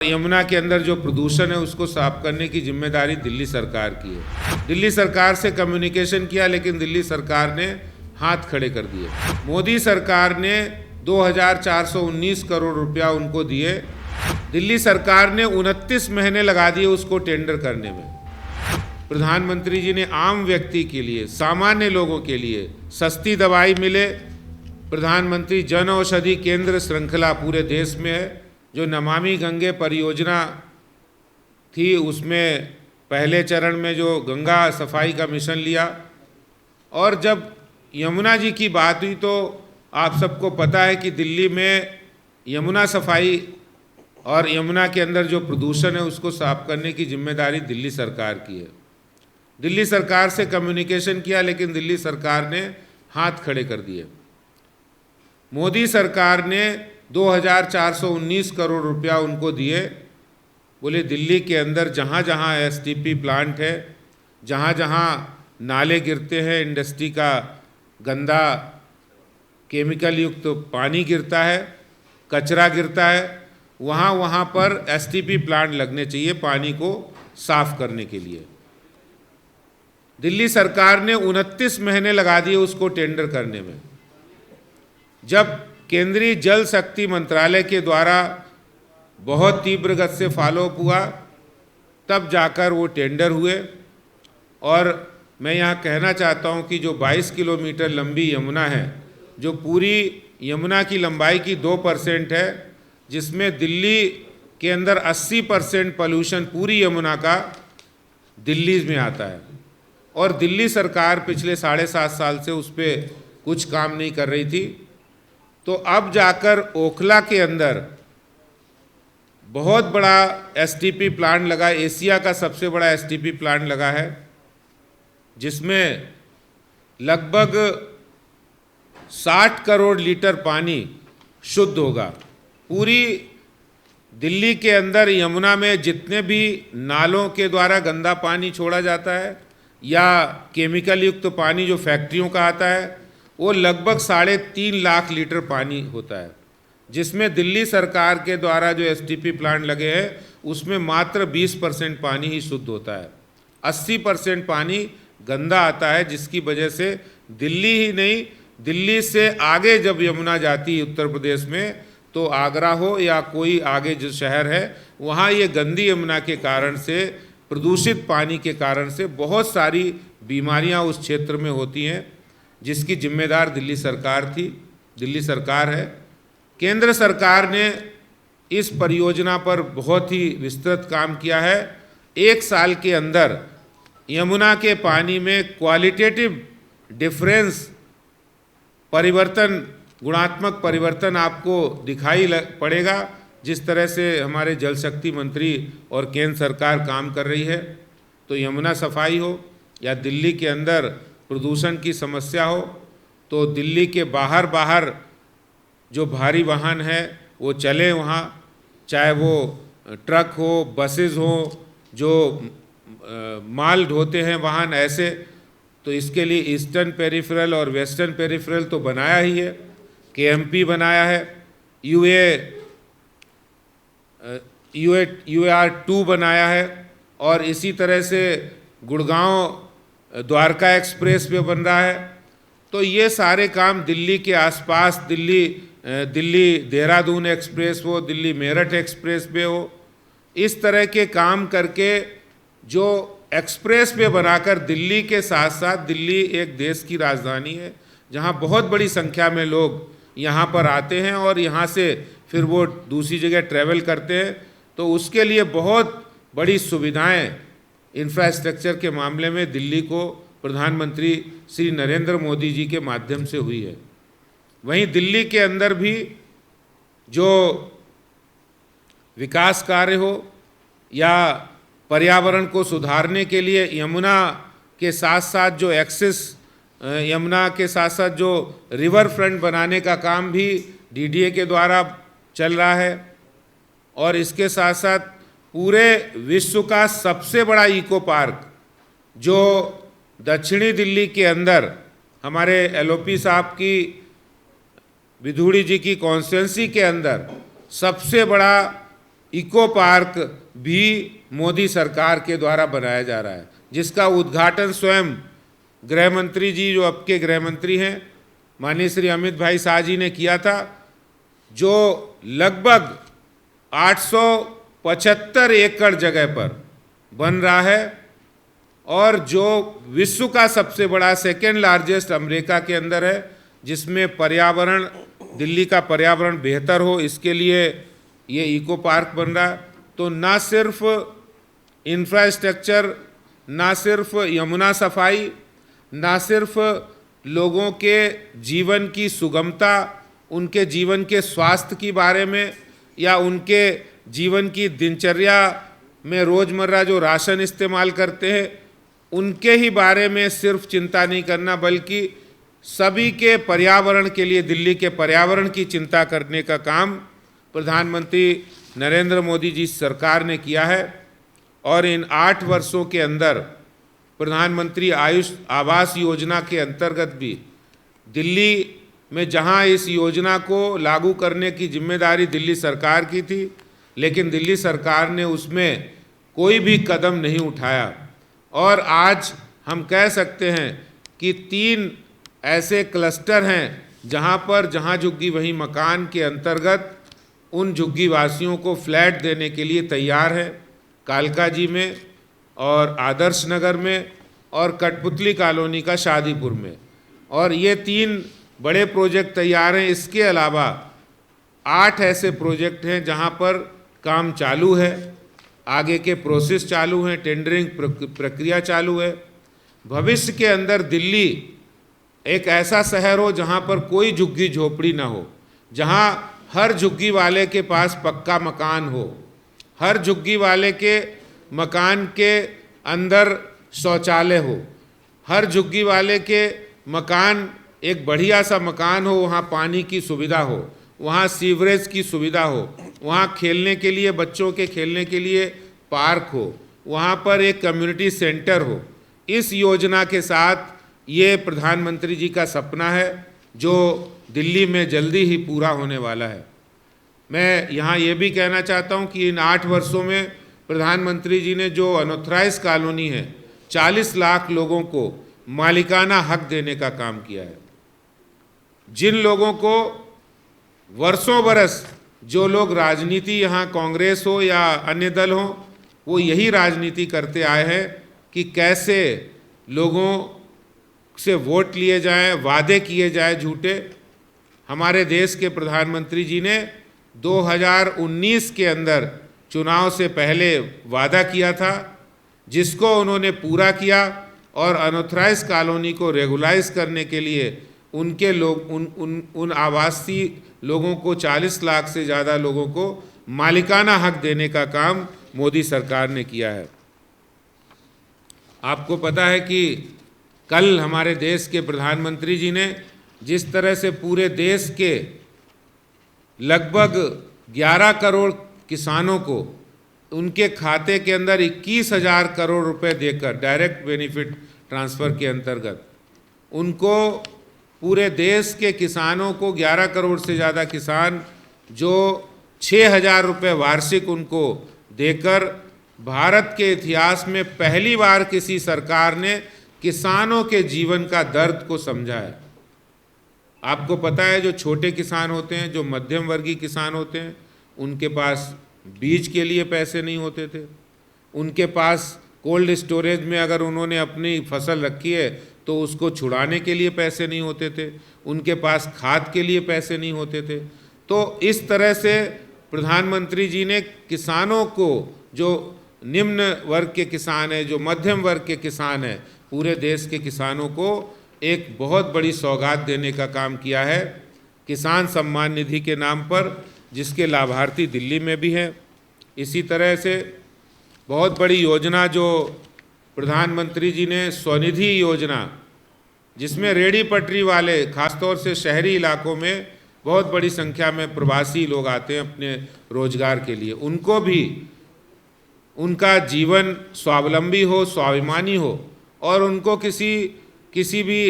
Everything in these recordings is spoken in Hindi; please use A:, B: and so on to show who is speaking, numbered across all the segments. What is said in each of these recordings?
A: यमुना के अंदर जो प्रदूषण है उसको साफ करने की जिम्मेदारी दिल्ली सरकार की है। दिल्ली सरकार से कम्युनिकेशन किया लेकिन दिल्ली सरकार ने हाथ खड़े कर दिए। मोदी सरकार ने 2419 करोड़ रुपया उनको दिए। दिल्ली सरकार ने 29 महीने लगा दिए उसको टेंडर करने में। प्रधानमंत्री जी ने आम व्यक्ति के लिए, सामान्य लोगों के लिए सस्ती दवाई मिले। प्रधानमंत्री जन औषधि केंद्र श्रृंखला पूरे देश में है। जो नमामि गंगे परियोजना थी उसमें पहले चरण में जो गंगा सफाई का मिशन लिया, और जब यमुना जी की बात हुई तो आप सबको पता है कि दिल्ली में यमुना सफाई और यमुना के अंदर जो प्रदूषण है उसको साफ करने की जिम्मेदारी दिल्ली सरकार की है। दिल्ली सरकार से कम्युनिकेशन किया लेकिन दिल्ली सरकार ने हाथ खड़े कर दिए। मोदी सरकार ने 2419 करोड़ रुपया उनको दिए। बोले दिल्ली के अंदर जहाँ जहाँ एसटीपी प्लांट है, जहाँ जहाँ नाले गिरते हैं, इंडस्ट्री का गंदा केमिकल युक्त पानी गिरता है, कचरा गिरता है, वहाँ वहाँ पर एसटीपी प्लांट लगने चाहिए पानी को साफ करने के लिए। दिल्ली सरकार ने 29 महीने लगा दिए उसको टेंडर करने में। जब केंद्रीय जल शक्ति मंत्रालय के द्वारा बहुत तीव्र गति से फॉलोअप हुआ तब जाकर वो टेंडर हुए। और मैं यहाँ कहना चाहता हूँ कि जो 22 किलोमीटर लंबी यमुना है, जो पूरी यमुना की लंबाई की 2% है, जिसमें दिल्ली के अंदर 80% पोल्यूशन पूरी यमुना का दिल्ली में आता है, और दिल्ली सरकार पिछले 7.5 साल से उस पर कुछ काम नहीं कर रही थी। तो अब जाकर ओखला के अंदर बहुत बड़ा एसटीपी प्लांट लगा, एशिया का सबसे बड़ा एसटीपी प्लांट लगा है, जिसमें लगभग 60 करोड़ लीटर पानी शुद्ध होगा। पूरी दिल्ली के अंदर यमुना में जितने भी नालों के द्वारा गंदा पानी छोड़ा जाता है या केमिकल युक्त पानी जो फैक्ट्रियों का आता है, वो लगभग 3.5 लाख लीटर पानी होता है, जिसमें दिल्ली सरकार के द्वारा जो एसटीपी प्लांट लगे हैं उसमें मात्र 20% पानी ही शुद्ध होता है। 80% पानी गंदा आता है, जिसकी वजह से दिल्ली ही नहीं, दिल्ली से आगे जब यमुना जाती है उत्तर प्रदेश में, तो आगरा हो या कोई आगे जो शहर है, वहाँ ये गंदी यमुना के कारण से, प्रदूषित पानी के कारण से बहुत सारी बीमारियाँ उस क्षेत्र में होती हैं, जिसकी जिम्मेदार दिल्ली सरकार थी, दिल्ली सरकार है। केंद्र सरकार ने इस परियोजना पर बहुत ही विस्तृत काम किया है। 1 साल के अंदर यमुना के पानी में क्वालिटेटिव डिफरेंस, परिवर्तन, गुणात्मक परिवर्तन आपको दिखाई पड़ेगा, जिस तरह से हमारे जल शक्ति मंत्री और केंद्र सरकार काम कर रही है। तो यमुना सफाई हो या दिल्ली के अंदर प्रदूषण की समस्या हो, तो दिल्ली के बाहर जो भारी वाहन है वो चले वहाँ, चाहे वो ट्रक हो, बसेस हो, जो माल ढोते हैं वाहन ऐसे। तो इसके लिए ईस्टर्न पेरिफेरल और वेस्टर्न पेरिफेरल तो बनाया ही है, केएमपी बनाया है, UAR2 बनाया है, और इसी तरह से गुड़गांव द्वारका एक्सप्रेस वे बन रहा है। तो ये सारे काम दिल्ली के आसपास, दिल्ली देहरादून एक्सप्रेस हो, दिल्ली मेरठ एक्सप्रेस वे हो, इस तरह के काम करके जो एक्सप्रेस वे बनाकर दिल्ली के साथ साथ, दिल्ली एक देश की राजधानी है जहाँ बहुत बड़ी संख्या में लोग यहाँ पर आते हैं और यहाँ से फिर वो दूसरी जगह ट्रैवल करते हैं। तो उसके लिए बहुत बड़ी सुविधाएं इंफ्रास्ट्रक्चर के मामले में दिल्ली को प्रधानमंत्री श्री नरेंद्र मोदी जी के माध्यम से हुई है। वहीं दिल्ली के अंदर भी जो विकास कार्य हो या पर्यावरण को सुधारने के लिए यमुना के साथ साथ जो एक्सेस, यमुना के साथ साथ जो रिवर फ्रंट बनाने का काम भी डीडीए के द्वारा चल रहा है, और इसके साथ साथ पूरे विश्व का सबसे बड़ा इको पार्क जो दक्षिणी दिल्ली के अंदर हमारे एलओपी साहब की, विधूड़ी जी की कॉन्स्टिट्यूंसी के अंदर सबसे बड़ा इको पार्क भी मोदी सरकार के द्वारा बनाया जा रहा है, जिसका उद्घाटन स्वयं गृह मंत्री जी, जो अब के गृह मंत्री हैं, माननीय श्री अमित भाई शाह जी ने किया था, जो लगभग 875 एकड़ जगह पर बन रहा है और जो विश्व का सबसे बड़ा सेकेंड लार्जेस्ट अमेरिका के अंदर है, जिसमें पर्यावरण, दिल्ली का पर्यावरण बेहतर हो, इसके लिए ये इको पार्क बन रहा है। तो ना सिर्फ इंफ्रास्ट्रक्चर, ना सिर्फ यमुना सफाई, ना सिर्फ लोगों के जीवन की सुगमता, उनके जीवन के स्वास्थ्य के बारे में या उनके जीवन की दिनचर्या में रोज़मर्रा जो राशन इस्तेमाल करते हैं उनके ही बारे में सिर्फ चिंता नहीं करना, बल्कि सभी के पर्यावरण के लिए, दिल्ली के पर्यावरण की चिंता करने का काम प्रधानमंत्री नरेंद्र मोदी जी सरकार ने किया है। और इन 8 वर्षों के अंदर प्रधानमंत्री आयुष आवास योजना के अंतर्गत भी दिल्ली में, जहां इस योजना को लागू करने की जिम्मेदारी दिल्ली सरकार की थी, लेकिन दिल्ली सरकार ने उसमें कोई भी कदम नहीं उठाया। और आज हम कह सकते हैं कि 3 ऐसे क्लस्टर हैं जहां झुग्गी वहीं मकान के अंतर्गत उन झुग्गी वासियों को फ्लैट देने के लिए तैयार है, कालका जी में और आदर्श नगर में और कठपुतली कॉलोनी का शादीपुर में। और ये 3 बड़े प्रोजेक्ट तैयार हैं। इसके अलावा 8 ऐसे प्रोजेक्ट हैं जहां पर काम चालू है, आगे के प्रोसेस चालू हैं, टेंडरिंग प्रक्रिया चालू है। भविष्य के अंदर दिल्ली एक ऐसा शहर हो जहां पर कोई झुग्गी झोपड़ी ना हो, जहां हर झुग्गी वाले के पास पक्का मकान हो, हर झुग्गी वाले के मकान के अंदर शौचालय हो, हर झुग्गी वाले के मकान एक बढ़िया सा मकान हो, वहाँ पानी की सुविधा हो, वहाँ सीवरेज की सुविधा हो, वहाँ खेलने के लिए, बच्चों के खेलने के लिए पार्क हो, वहाँ पर एक कम्युनिटी सेंटर हो। इस योजना के साथ ये प्रधानमंत्री जी का सपना है जो दिल्ली में जल्दी ही पूरा होने वाला है। मैं यहाँ ये भी कहना चाहता हूँ कि इन 8 वर्षों में प्रधानमंत्री जी ने जो अनऑथराइज कॉलोनी है, 40 लाख लोगों को मालिकाना हक देने का काम किया है। जिन लोगों को वर्षों बरस, जो लोग राजनीति, यहाँ कांग्रेस हो या अन्य दल हो, वो यही राजनीति करते आए हैं कि कैसे लोगों से वोट लिए जाएं, वादे किए जाएं झूठे। हमारे देश के प्रधानमंत्री जी ने 2019 के अंदर चुनाव से पहले वादा किया था, जिसको उन्होंने पूरा किया और अनऑथराइज कॉलोनी को रेगुलाइज करने के लिए उनके लोग उन आवासीय लोगों को, 40 लाख से ज़्यादा लोगों को मालिकाना हक देने का काम मोदी सरकार ने किया है। आपको पता है कि कल हमारे देश के प्रधानमंत्री जी ने जिस तरह से पूरे देश के लगभग 11 करोड़ किसानों को उनके खाते के अंदर 21,000 करोड़ रुपए देकर, डायरेक्ट बेनिफिट ट्रांसफ़र के अंतर्गत, उनको पूरे देश के किसानों को 11 करोड़ से ज़्यादा किसान जो 6,000 रुपये वार्षिक उनको देकर भारत के इतिहास में पहली बार किसी सरकार ने किसानों के जीवन का दर्द को समझा है। आपको पता है, जो छोटे किसान होते हैं, जो मध्यम वर्गीय किसान होते हैं, उनके पास बीज के लिए पैसे नहीं होते थे, उनके पास कोल्ड स्टोरेज में अगर उन्होंने अपनी फसल रखी है तो उसको छुड़ाने के लिए पैसे नहीं होते थे, उनके पास खाद के लिए पैसे नहीं होते थे। तो इस तरह से प्रधानमंत्री जी ने किसानों को, जो निम्न वर्ग के किसान हैं, जो मध्यम वर्ग के किसान हैं, पूरे देश के किसानों को एक बहुत बड़ी सौगात देने का काम किया है किसान सम्मान निधि के नाम पर, जिसके लाभार्थी दिल्ली में भी हैं। इसी तरह से बहुत बड़ी योजना जो प्रधानमंत्री जी ने, स्वनिधि योजना, जिसमें रेहड़ी पटरी वाले, खासतौर से शहरी इलाकों में बहुत बड़ी संख्या में प्रवासी लोग आते हैं अपने रोजगार के लिए, उनको भी उनका जीवन स्वावलंबी हो, स्वाभिमानी हो और उनको किसी भी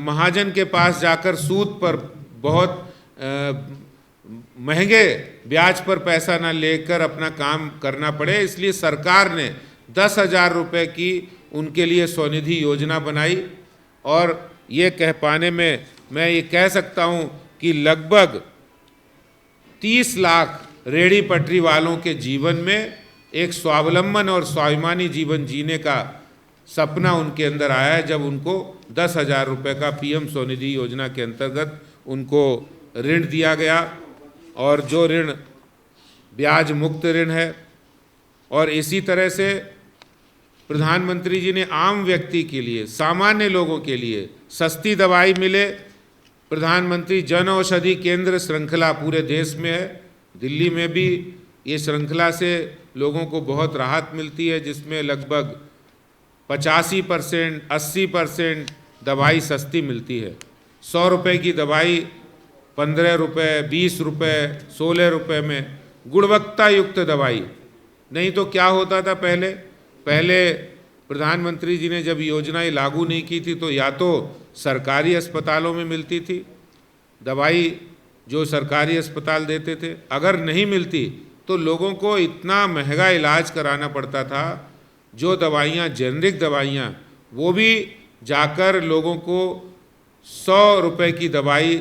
A: महाजन के पास जाकर सूद पर बहुत महंगे ब्याज पर पैसा ना लेकर अपना काम करना पड़े, इसलिए सरकार ने 10,000 रुपये की उनके लिए स्वनिधि योजना बनाई। और ये कह पाने में मैं ये कह सकता हूँ कि लगभग 30 लाख रेहड़ी पटरी वालों के जीवन में एक स्वावलंबन और स्वाभिमानी जीवन जीने का सपना उनके अंदर आया है, जब उनको 10,000 रुपये का पीएम स्वनिधि योजना के अंतर्गत उनको ऋण दिया गया। और जो ऋण ब्याज मुक्त ऋण है। और इसी तरह से प्रधानमंत्री जी ने आम व्यक्ति के लिए, सामान्य लोगों के लिए सस्ती दवाई मिले, प्रधानमंत्री जन औषधि केंद्र श्रृंखला पूरे देश में है। दिल्ली में भी ये श्रृंखला से लोगों को बहुत राहत मिलती है, जिसमें लगभग 85%, 80% दवाई सस्ती मिलती है। 100 रुपये की दवाई 15 रुपये, 20 रुपये, 16 रुपये में गुणवत्ता युक्त दवाई। नहीं तो क्या होता था पहले प्रधानमंत्री जी ने जब योजनाएं लागू नहीं की थी तो या तो सरकारी अस्पतालों में मिलती थी दवाई, जो सरकारी अस्पताल देते थे, अगर नहीं मिलती तो लोगों को इतना महंगा इलाज कराना पड़ता था। जो दवाइयाँ जेनरिक दवाइयाँ, वो भी जाकर लोगों को 100 रुपये की दवाई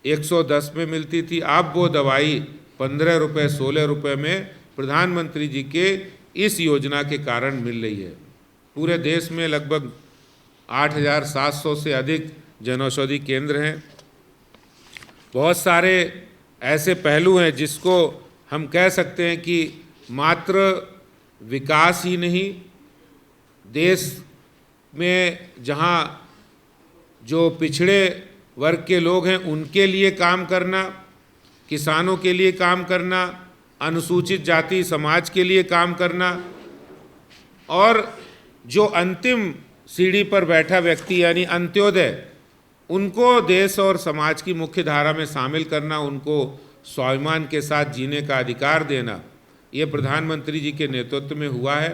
A: 110 में मिलती थी। अब वो दवाई 15 रुपये, 16 रुपये में प्रधानमंत्री जी के इस योजना के कारण मिल रही है। पूरे देश में लगभग 8,700 से अधिक जनऔषधि केंद्र हैं। बहुत सारे ऐसे पहलू हैं जिसको हम कह सकते हैं कि मात्र विकास ही नहीं, देश में जहाँ जो पिछड़े वर्ग के लोग हैं उनके लिए काम करना, किसानों के लिए काम करना, अनुसूचित जाति समाज के लिए काम करना, और जो अंतिम सीढ़ी पर बैठा व्यक्ति यानी अंत्योदय, उनको देश और समाज की मुख्य धारा में शामिल करना, उनको स्वाभिमान के साथ जीने का अधिकार देना, ये प्रधानमंत्री जी के नेतृत्व में हुआ है।